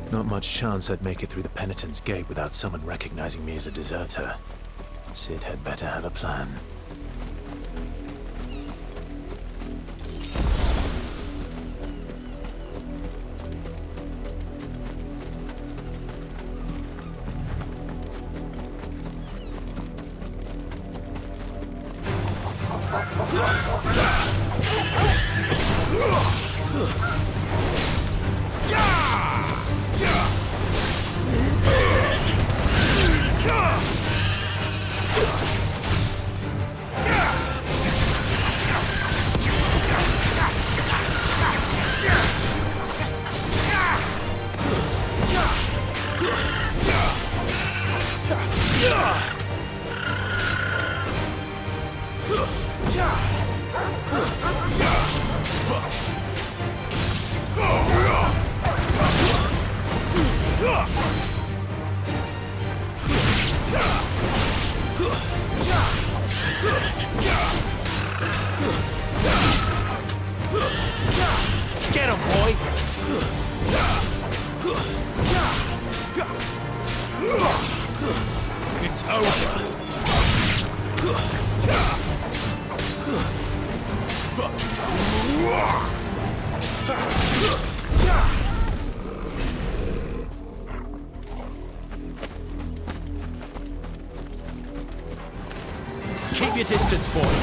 Not much chance I'd make it through the Penitent's Gate without someone recognizing me as a deserter. Sid had better have a plan. Get him, boy! It's over. Keep your distance, boy.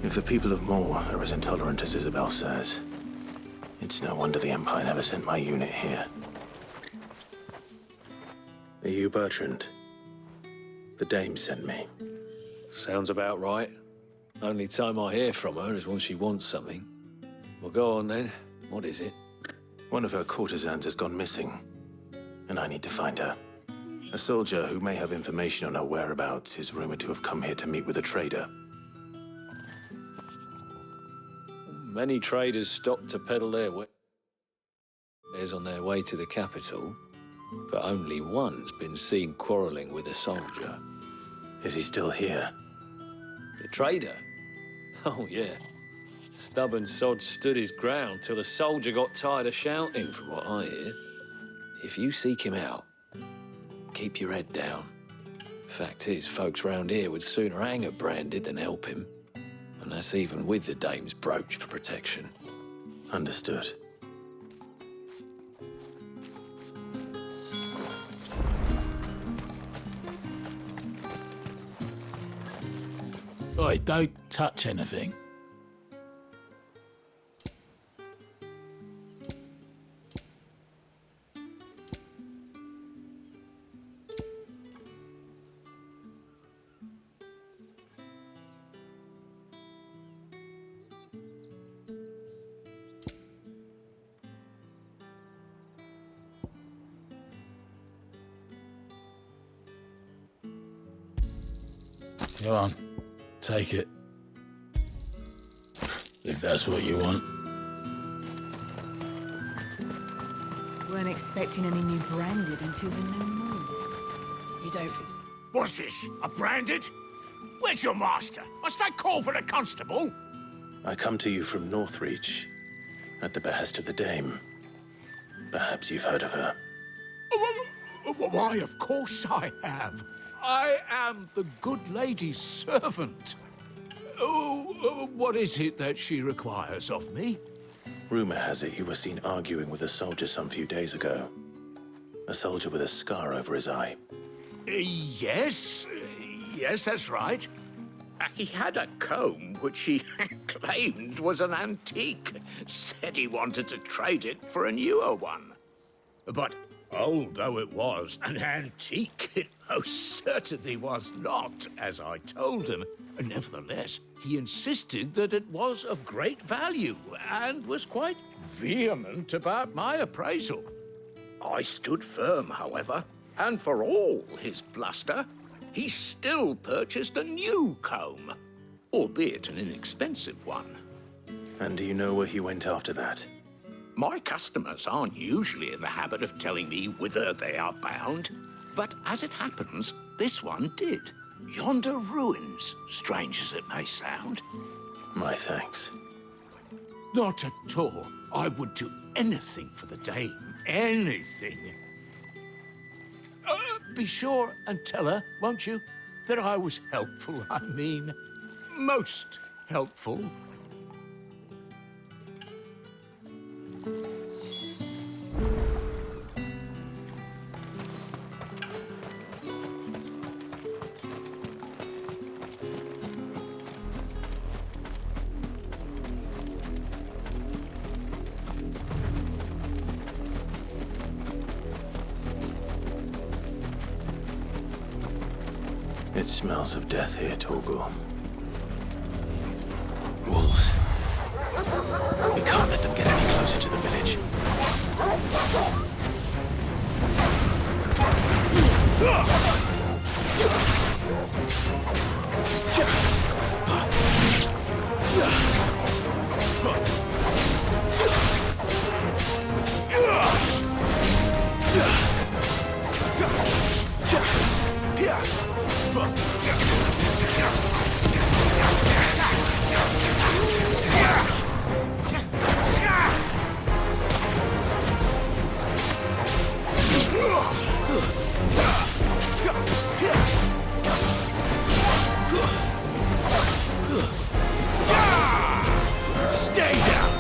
If the people of Moore are as intolerant as Isabel says, it's no wonder the Empire never sent my unit here. Are you Bertrand? The Dame sent me. Sounds about right. Only time I hear from her is when she wants something. Well, go on then. What is it? One of her courtesans has gone missing, and I need to find her. A soldier who may have information on her whereabouts is rumored to have come here to meet with a trader. Many traders stop to peddle their wares on their way to the capital, but only one's been seen quarreling with a soldier. Is he still here? The trader? Oh, yeah. Stubborn sod stood his ground till the soldier got tired of shouting, from what I hear. If you seek him out, keep your head down. Fact is, folks round here would sooner hang a branded than help him. And that's even with the dame's brooch for protection. Understood. Oi, don't touch anything. Go on, take it. If that's what you want. Weren't expecting any new branded until the new moon. You don't think... What's this? A branded? Where's your master? Must I call for the constable? I come to you from Northreach, at the behest of the Dame. Perhaps you've heard of her. Why, of course I have. I am the good lady's servant. What is it that she requires of me? Rumor has it you were seen arguing with a soldier some few days ago. A soldier with a scar over his eye. Yes, that's right. He had a comb which he claimed was an antique. Said he wanted to trade it for a newer one. But old though it was, an antique it most certainly was not, as I told him. Nevertheless, he insisted that it was of great value and was quite vehement about my appraisal. I stood firm, however, and for all his bluster, he still purchased a new comb, albeit an inexpensive one. And do you know where he went after that? My customers aren't usually in the habit of telling me whither they are bound, but as it happens, this one did. Yonder ruins, strange as it may sound. My thanks. Not at all. I would do anything for the Dame. Anything. Be sure and tell her, won't you, that I was helpful. I mean, most helpful. It smells of death here, Torgal. Wolves. We can't let them get any closer to the village. Stay down!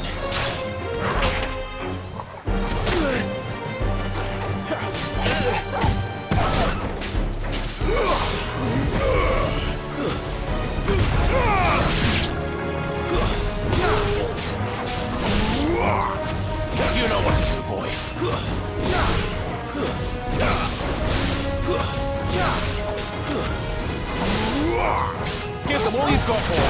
You know what to do, boy. Give them all you've got, boy.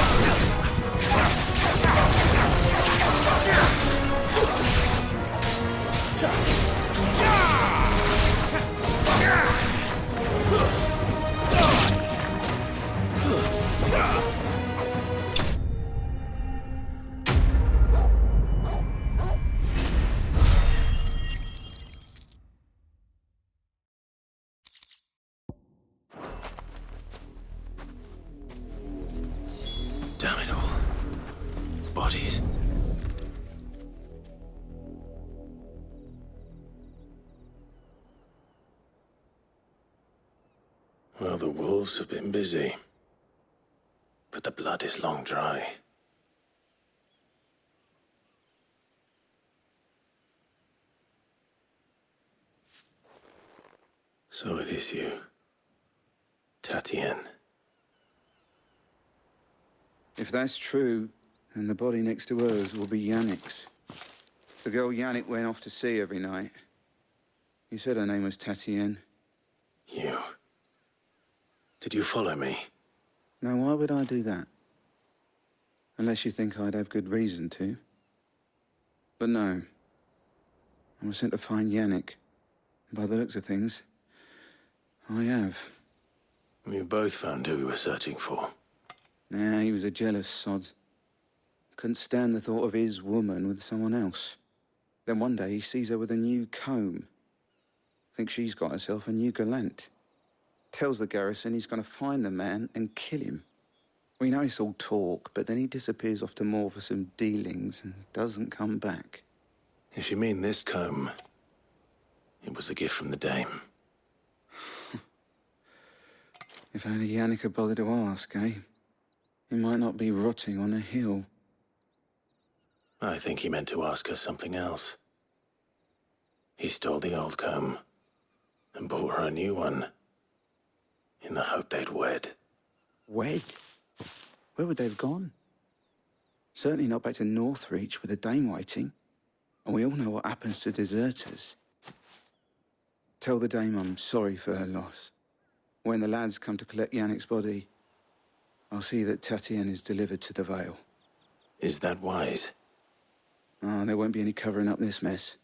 Damn it all. Bodies. Well, the wolves have been busy. But the blood is long dry. So it is you. Tatienne. If that's true, then the body next to hers will be Yannick's. The girl Yannick went off to see every night. You said her name was Tatienne. You. Did you follow me? Now, why would I do that? Unless you think I'd have good reason to. But no. I was sent to find Yannick. By the looks of things, I have. We both found who we were searching for. Nah, he was a jealous sod. Couldn't stand the thought of his woman with someone else. Then one day he sees her with a new comb. Thinks she's got herself a new gallant. Tells the garrison he's gonna find the man and kill him. We know it's all talk, but then he disappears off to Moor for some dealings and doesn't come back. If you mean this comb, it was a gift from the dame. If only Yannick had bothered to ask, eh? He might not be rotting on a hill. I think he meant to ask her something else. He stole the old comb and bought her a new one in the hope they'd wed. Wed? Where would they have gone? Certainly not back to Northreach with a dame waiting. And we all know what happens to deserters. Tell the dame I'm sorry for her loss. When the lads come to collect Yannick's body, I'll see that Tatienne is delivered to the Vale. Is that wise? Ah, there won't be any covering up this mess.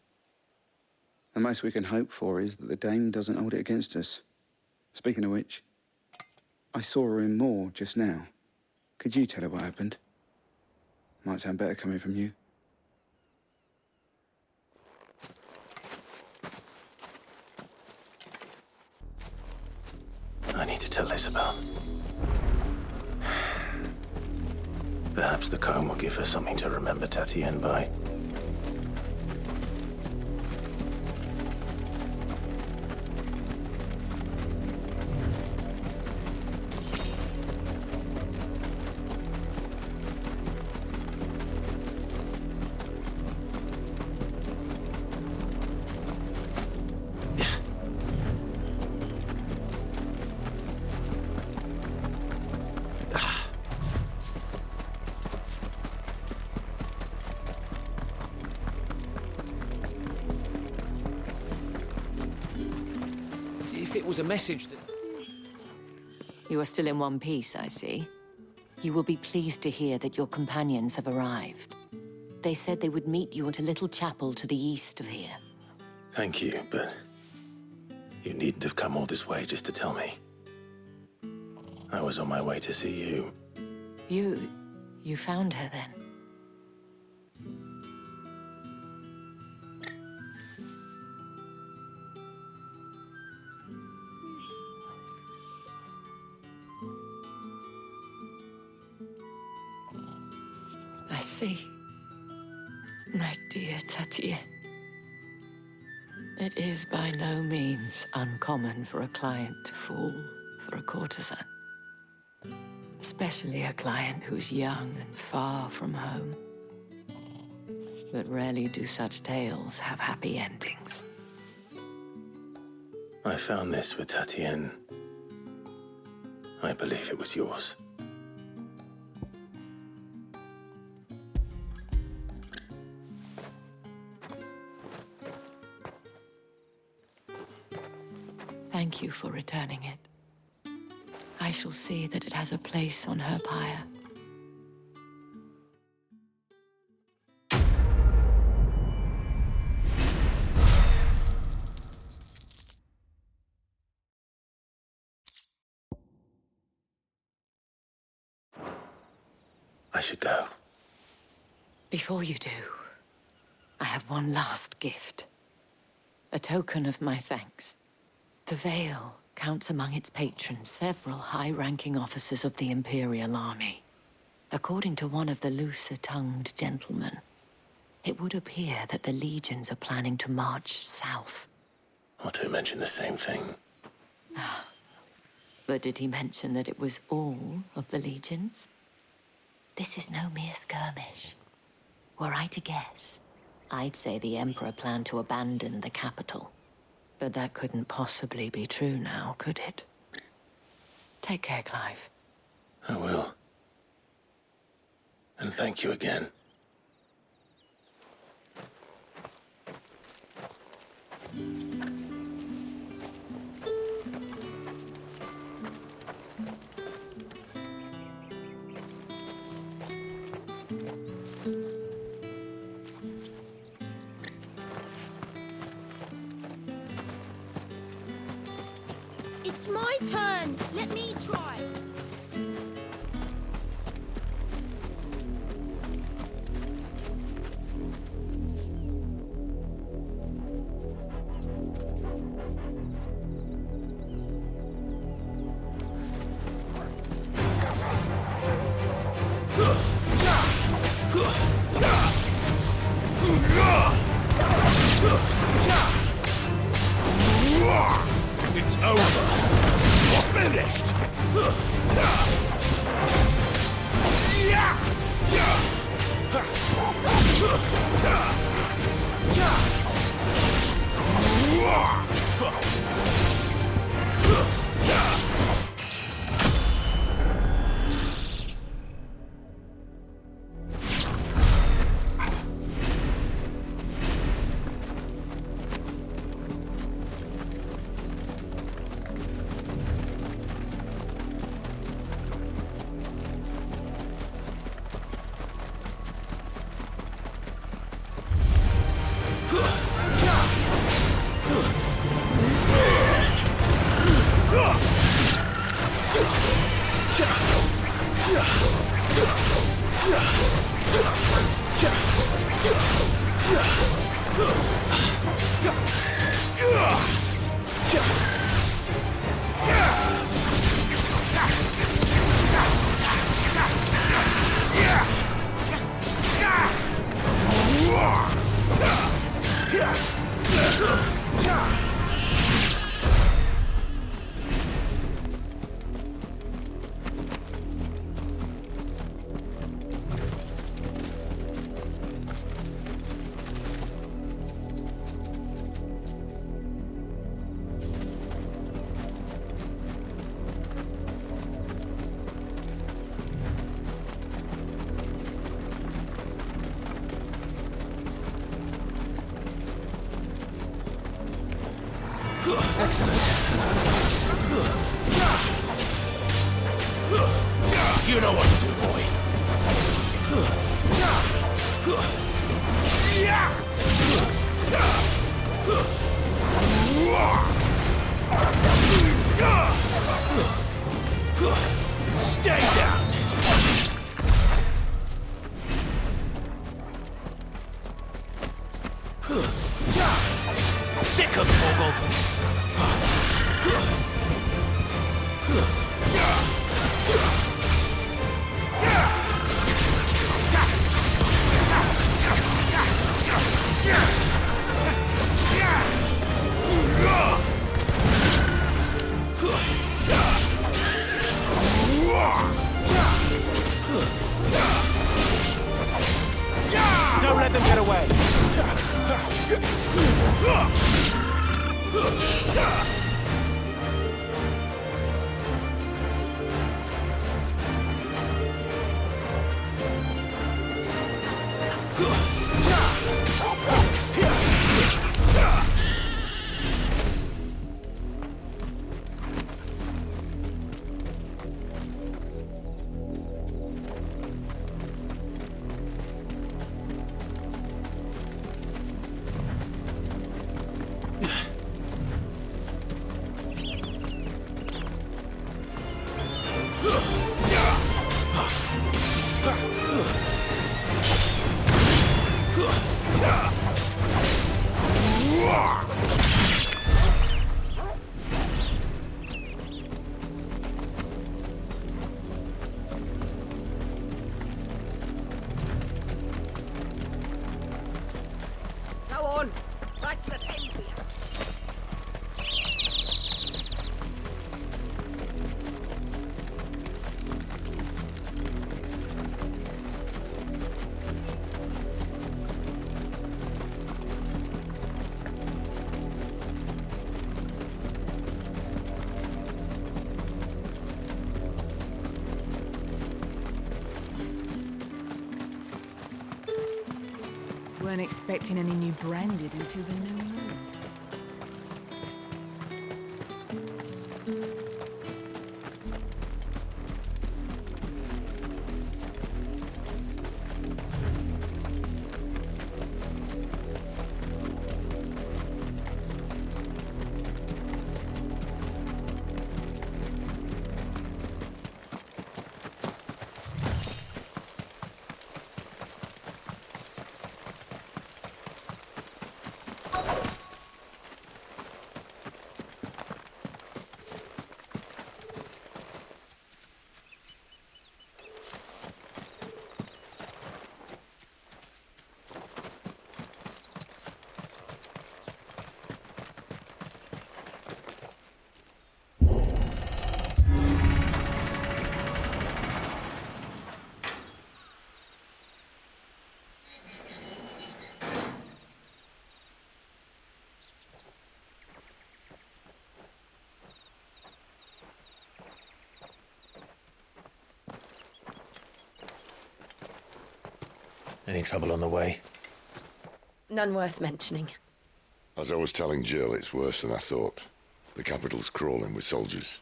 The most we can hope for is that the dame doesn't hold it against us. Speaking of which, I saw her in Moor just now. Could you tell her what happened? Might sound better coming from you. I need to tell Isabel. Perhaps the comb will give her something to remember Tatienne by. If it was a message that... You are still in one piece, I see. You will be pleased to hear that your companions have arrived. They said they would meet you at a little chapel to the east of here. Thank you, but you needn't have come all this way just to tell me. I was on my way to see you. You found her then? I see. My dear Tatienne. It is by no means uncommon for a client to fall for a courtesan. Especially a client who's young and far from home. But rarely do such tales have happy endings. I found this with Tatienne. I believe it was yours. Thank you for returning it. I shall see that it has a place on her pyre. I should go. Before you do, I have one last gift. A token of my thanks. The Vale counts among its patrons several high-ranking officers of the Imperial Army. According to one of the looser-tongued gentlemen, it would appear that the legions are planning to march south. Or to mention the same thing. But did he mention that it was all of the legions? This is no mere skirmish. Were I to guess, I'd say the Emperor planned to abandon the capital. But that couldn't possibly be true now, could it? Take care, Clive. I will. And thank you again. It's my turn. Let me try. It's over. You're finished. Excellent. You know what to do, boy. Stay down. Sick of Torgal. Don't let them get away. Go on. Back to the pens here. Weren't expecting any new branded until the new moon. Any trouble on the way? None worth mentioning. As I was telling Jill, it's worse than I thought. The capital's crawling with soldiers.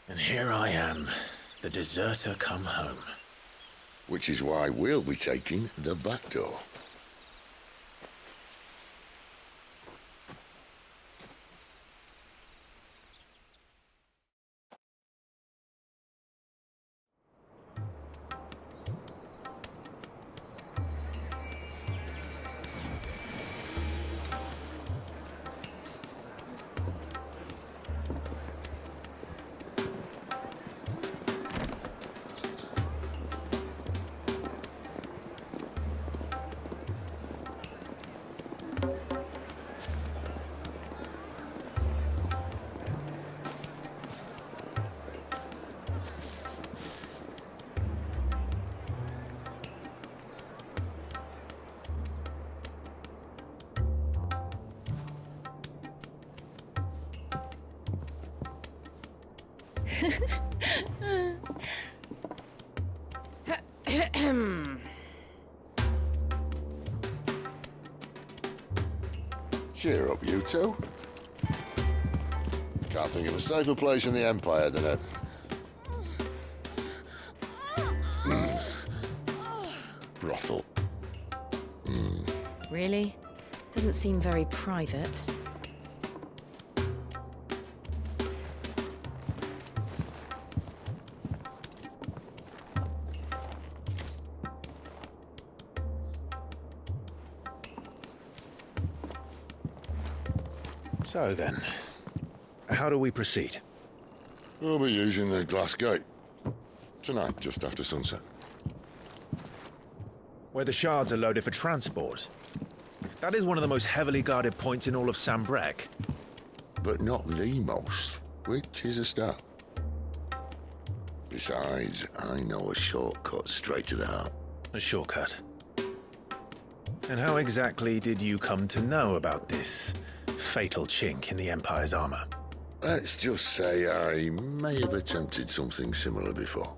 And here I am, the deserter come home. Which is why we'll be taking the back door. Cheer up, you two. Can't think of a safer place in the Empire than a... brothel. Really? Doesn't seem very private. So then, how do we proceed? We'll be using the glass gate. Tonight, just after sunset. Where the shards are loaded for transport. That is one of the most heavily guarded points in all of Sambrek. But not the most, which is a start. Besides, I know a shortcut straight to the heart. A shortcut. And how exactly did you come to know about this fatal chink in the Empire's armor? Let's just say I may have attempted something similar before.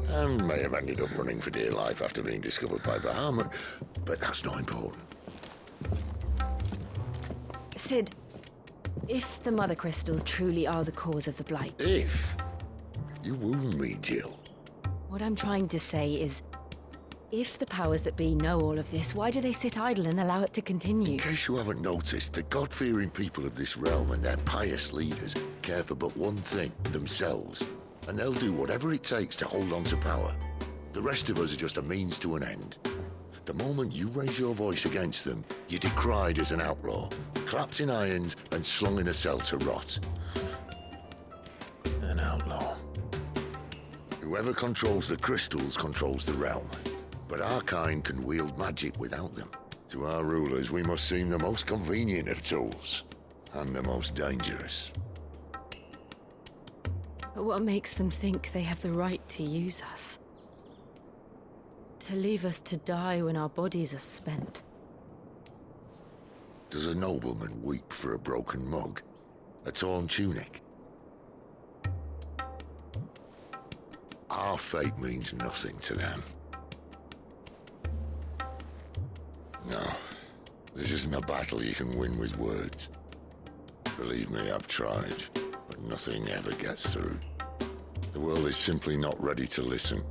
And may have ended up running for dear life after being discovered by Bahamut, but that's not important. Sid, if the Mother Crystals truly are the cause of the Blight... If? You wound me, Jill. What I'm trying to say is, if the powers that be know all of this, why do they sit idle and allow it to continue? In case you haven't noticed, the God-fearing people of this realm and their pious leaders care for but one thing, themselves. And they'll do whatever it takes to hold on to power. The rest of us are just a means to an end. The moment you raise your voice against them, you're decried as an outlaw, clapped in irons and slung in a cell to rot. An outlaw. Whoever controls the crystals controls the realm. But our kind can wield magic without them. To our rulers, we must seem the most convenient of tools, and the most dangerous. But what makes them think they have the right to use us? To leave us to die when our bodies are spent? Does a nobleman weep for a broken mug? A torn tunic? Our fate means nothing to them. No. This isn't a battle you can win with words. Believe me, I've tried, but nothing ever gets through. The world is simply not ready to listen.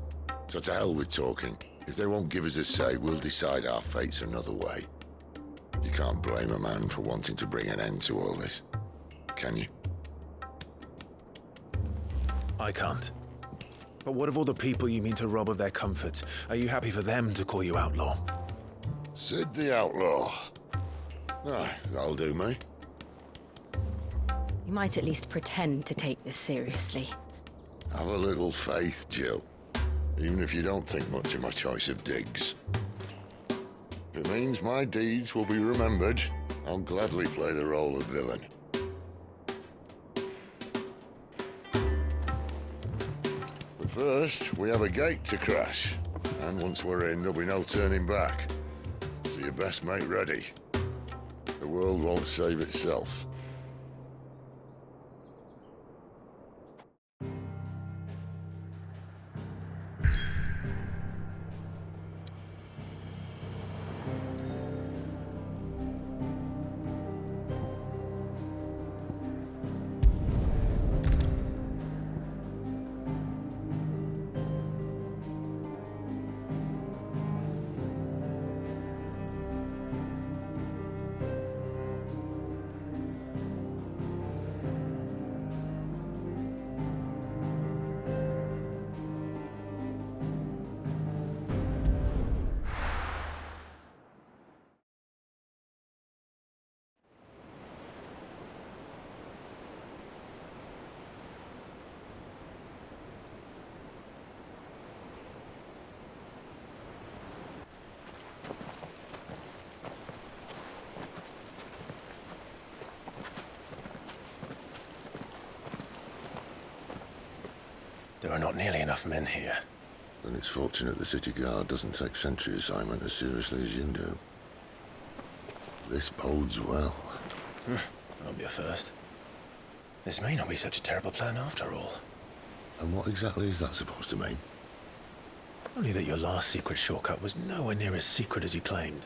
So to hell with talking. If they won't give us a say, we'll decide our fates another way. You can't blame a man for wanting to bring an end to all this, can you? I can't. But what of all the people you mean to rob of their comforts? Are you happy for them to call you outlaw? Sid the Outlaw. Ah, that'll do me. You might at least pretend to take this seriously. Have a little faith, Jill. Even if you don't think much of my choice of digs. If it means my deeds will be remembered, I'll gladly play the role of villain. But first, we have a gate to crash. And once we're in, there'll be no turning back. So you best make ready. The world won't save itself. There are not nearly enough men here. Then it's fortunate the city guard doesn't take sentry assignment as seriously as you do. This bodes well. That'll be a first. This may not be such a terrible plan after all. And what exactly is that supposed to mean? Only that your last secret shortcut was nowhere near as secret as you claimed.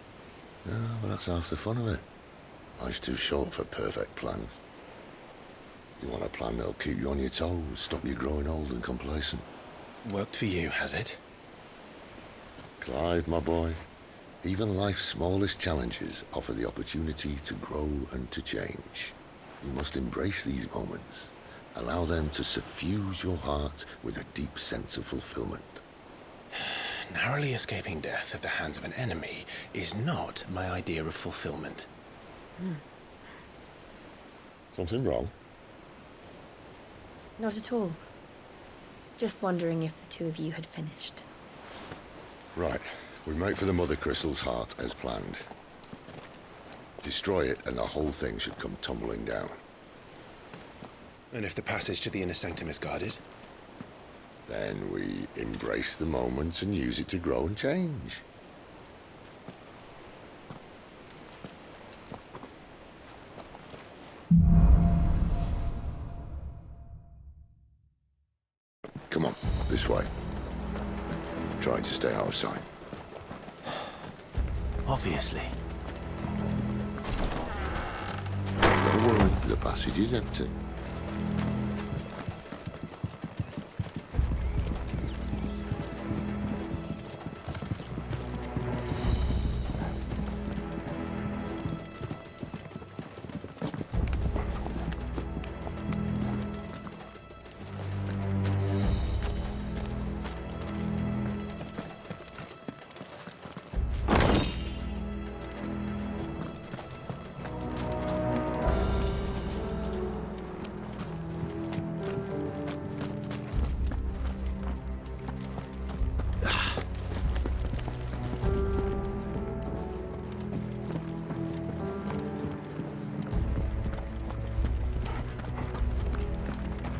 Yeah, but that's half the fun of it. Life's too short for perfect plans. You want a plan that'll keep you on your toes, stop you growing old and complacent. Worked for you, has it? Clive, my boy, even life's smallest challenges offer the opportunity to grow and to change. You must embrace these moments. Allow them to suffuse your heart with a deep sense of fulfillment. Narrowly escaping death at the hands of an enemy is not my idea of fulfillment. Something wrong? Not at all. Just wondering if the two of you had finished. Right. We make for the Mother Crystal's heart as planned. Destroy it and the whole thing should come tumbling down. And if the passage to the inner sanctum is guarded? Then we embrace the moment and use it to grow and change. Come on, this way. Try to stay out of sight. Obviously. Don't worry, the passage is empty.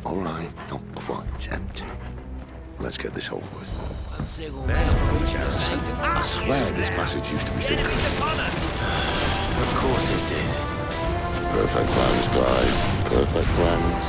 All right, not quite empty. Let's get this over with. I swear this passage used to be secret. Of course it did. Perfect plans, Clive. Perfect plans.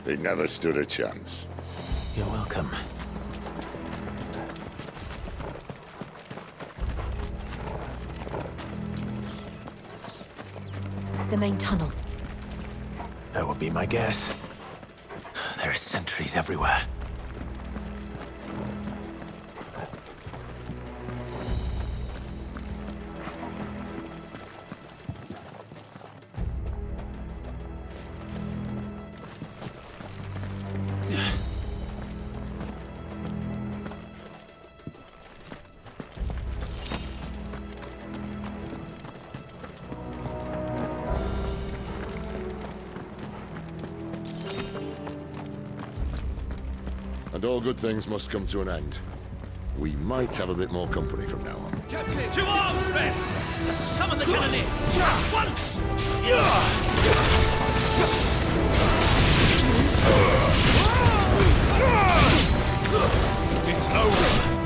He never stood a chance. You're welcome. The main tunnel. That would be my guess. There are sentries everywhere. And all good things must come to an end. We might have a bit more company from now on. Captain! To arms, men! Summon the cannoneer! Once! It's over!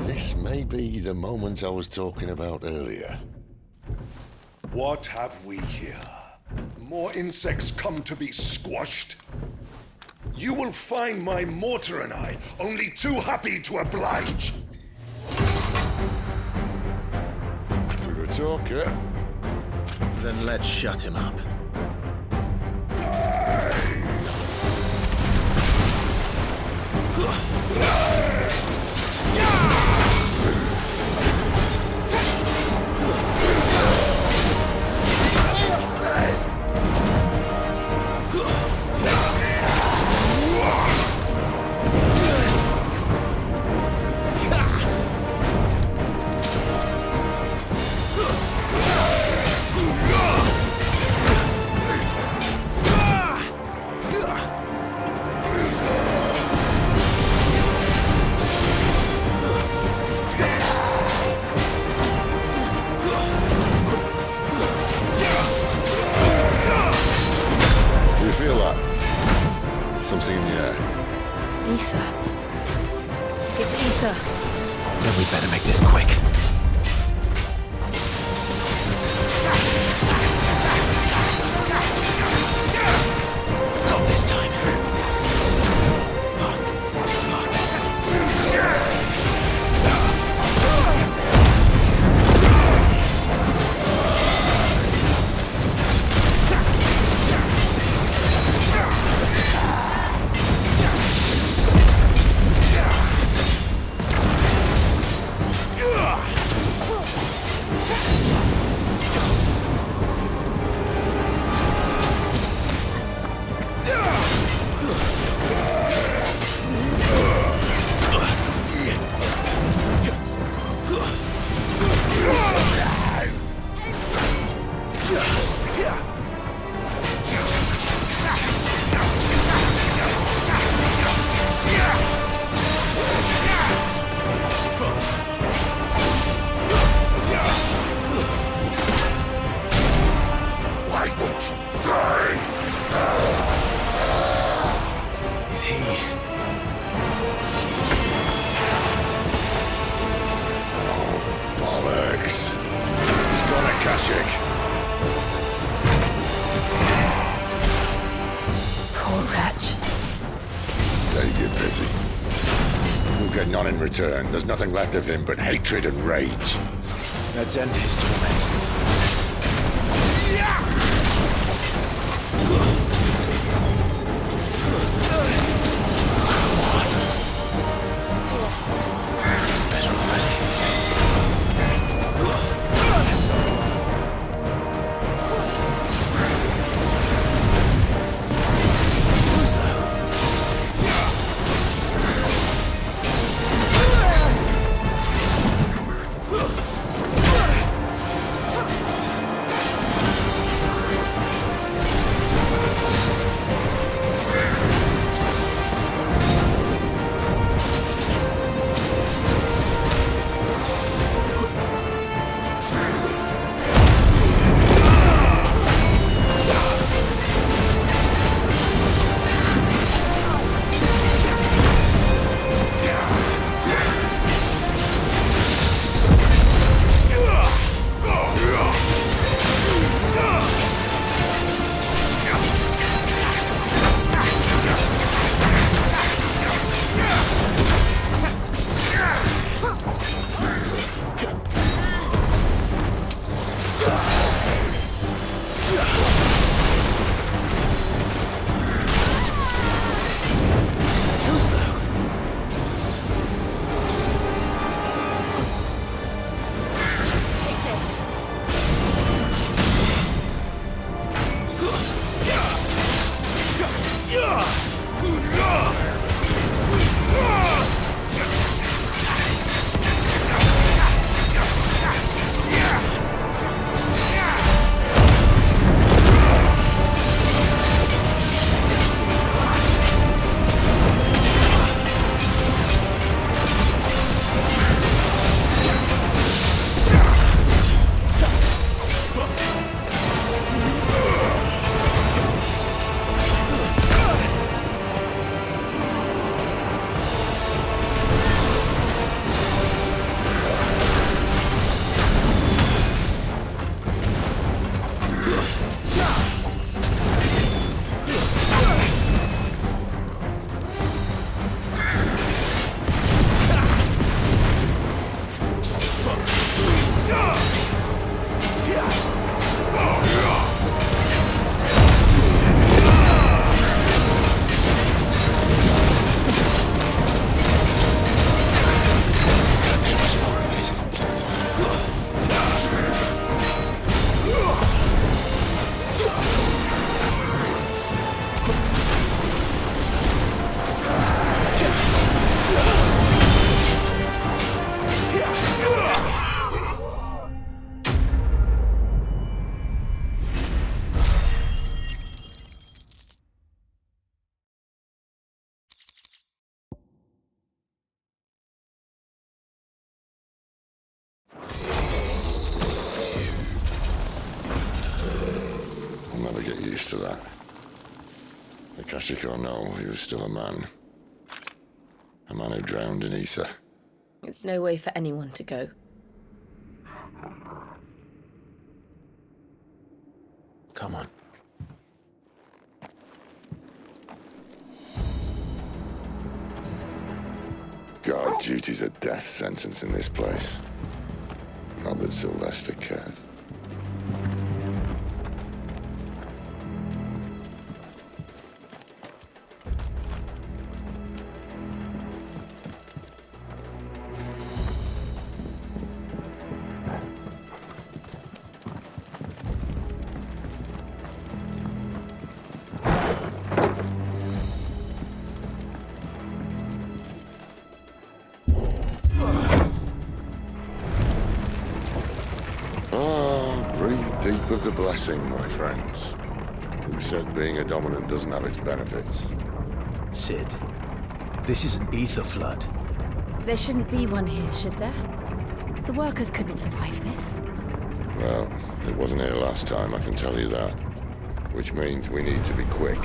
This may be the moment I was talking about earlier. What have we here? More insects come to be squashed? You will find my mortar and I only too happy to oblige. To the talker. Then let's shut him up. Something in the air. Ether. It's ether. Then we better make this quick. Not this time. None in return. There's nothing left of him but hatred and rage. Let's end his torment. Too slow. Take this. I'll never get used to that. Akashic or no, he was still a man. A man who drowned in ether. It's no way for anyone to go. Come on. Guard duty's a death sentence in this place. Not that Sylvester cares. Deep of the blessing, my friends. Who said being a dominant doesn't have its benefits? Sid, this is an ether flood. There shouldn't be one here, should there? The workers couldn't survive this. Well, it wasn't here last time, I can tell you that. Which means we need to be quick.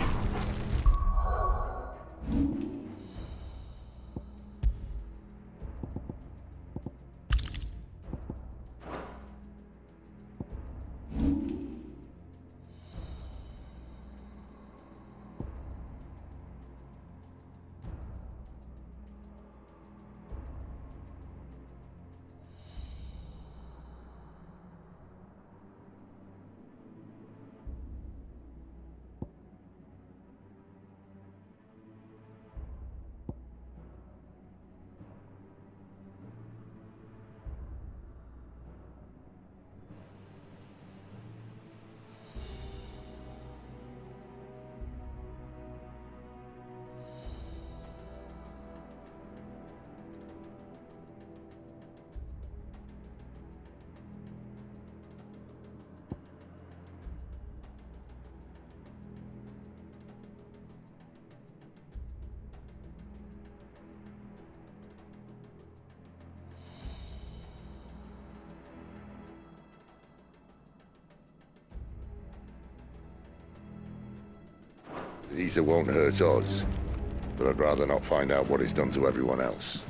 Ether won't hurt us, but I'd rather not find out what it's done to everyone else.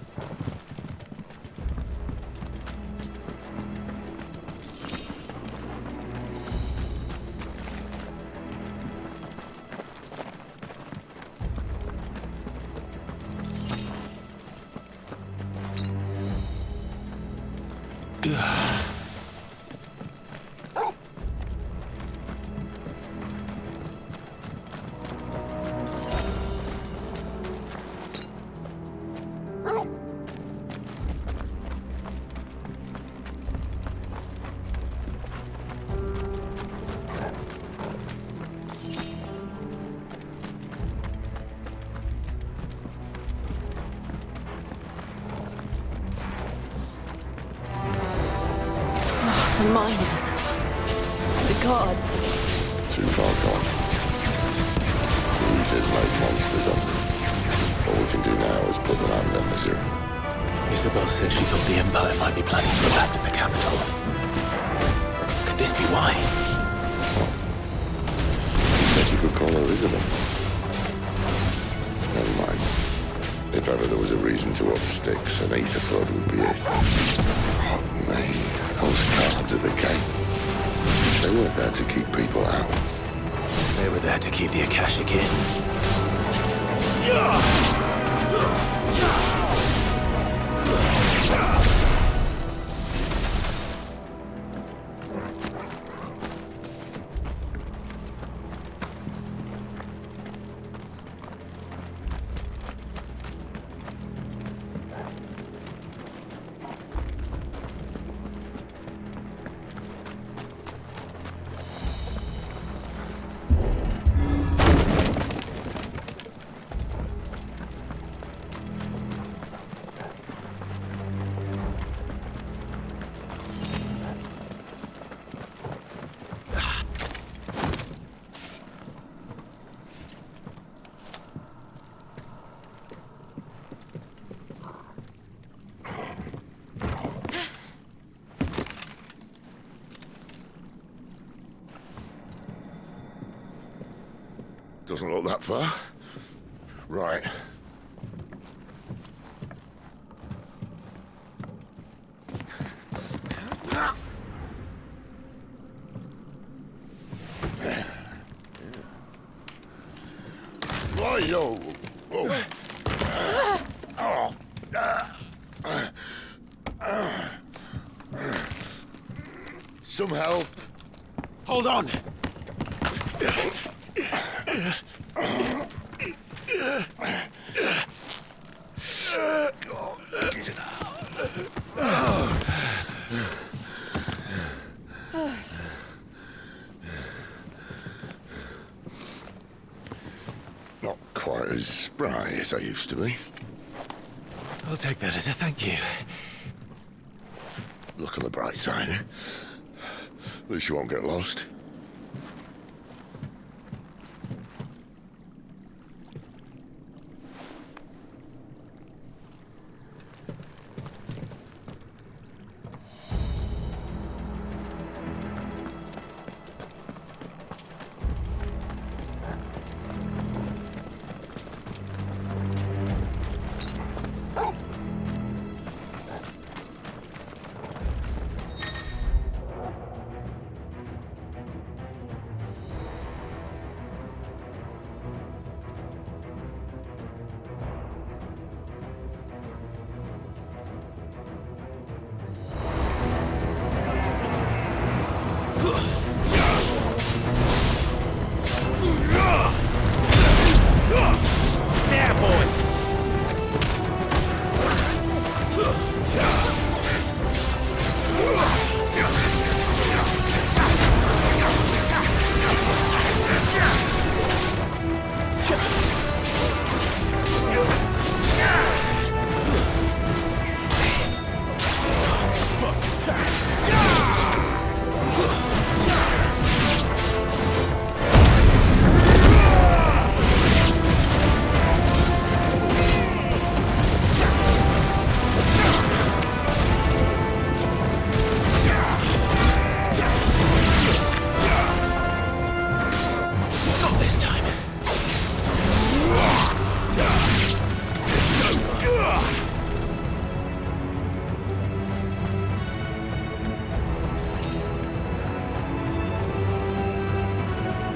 miners. The gods. Too far gone. We've made monsters of them. All we can do now is put them out of their misery. Isabel said she thought the Empire might be planning to abandon the capital. Could this be why? Guess you could call her Isabel. Never mind. If ever there was a reason to up sticks, an ether flood would be it. Fuck me. Those guards at the gate. They weren't there to keep people out. They were there to keep the Akashic in. Doesn't look that far. Right. Right-o. Oh. Some help. Hold on. Not quite as spry as I used to be. I'll take that as a thank you. Look on the bright side, eh? At least you won't get lost.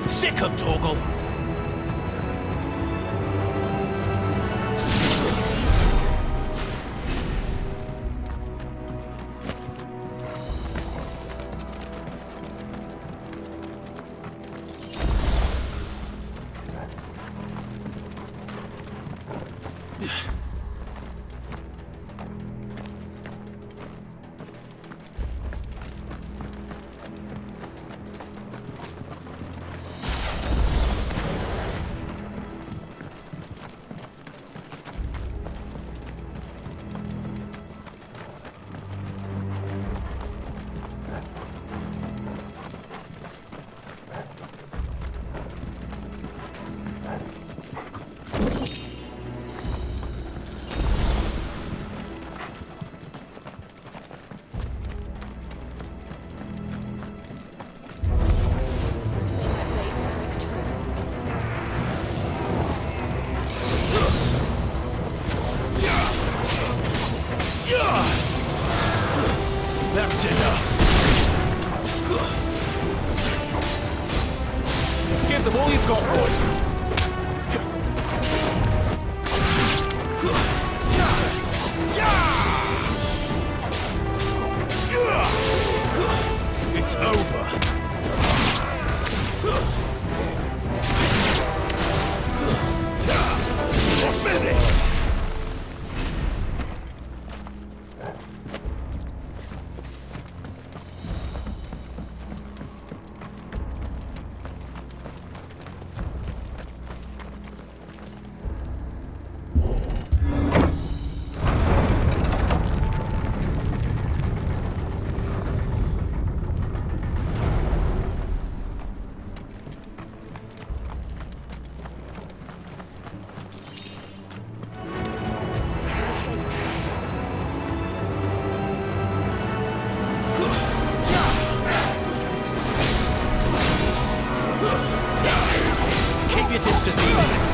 Sick of Torgal. That's enough. Give them all you've got, boys. It's over. We're finished. Keep your distance.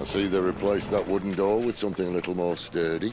I see they replaced that wooden door with something a little more sturdy.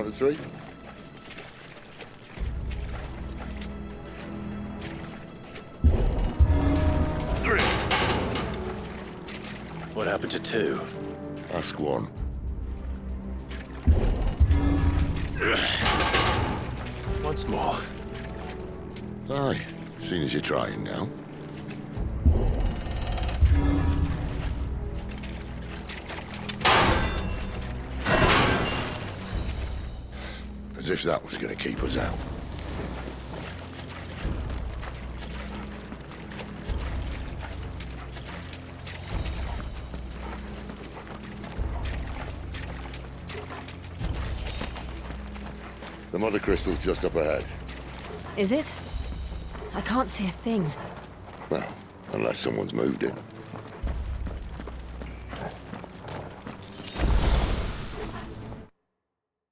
count of 3? What happened to 2? Ask 1. Once more. Aye, seeing as you're trying now. As if that was going to keep us out. The mother crystal's just up ahead. Is it? I can't see a thing. Well, unless someone's moved it.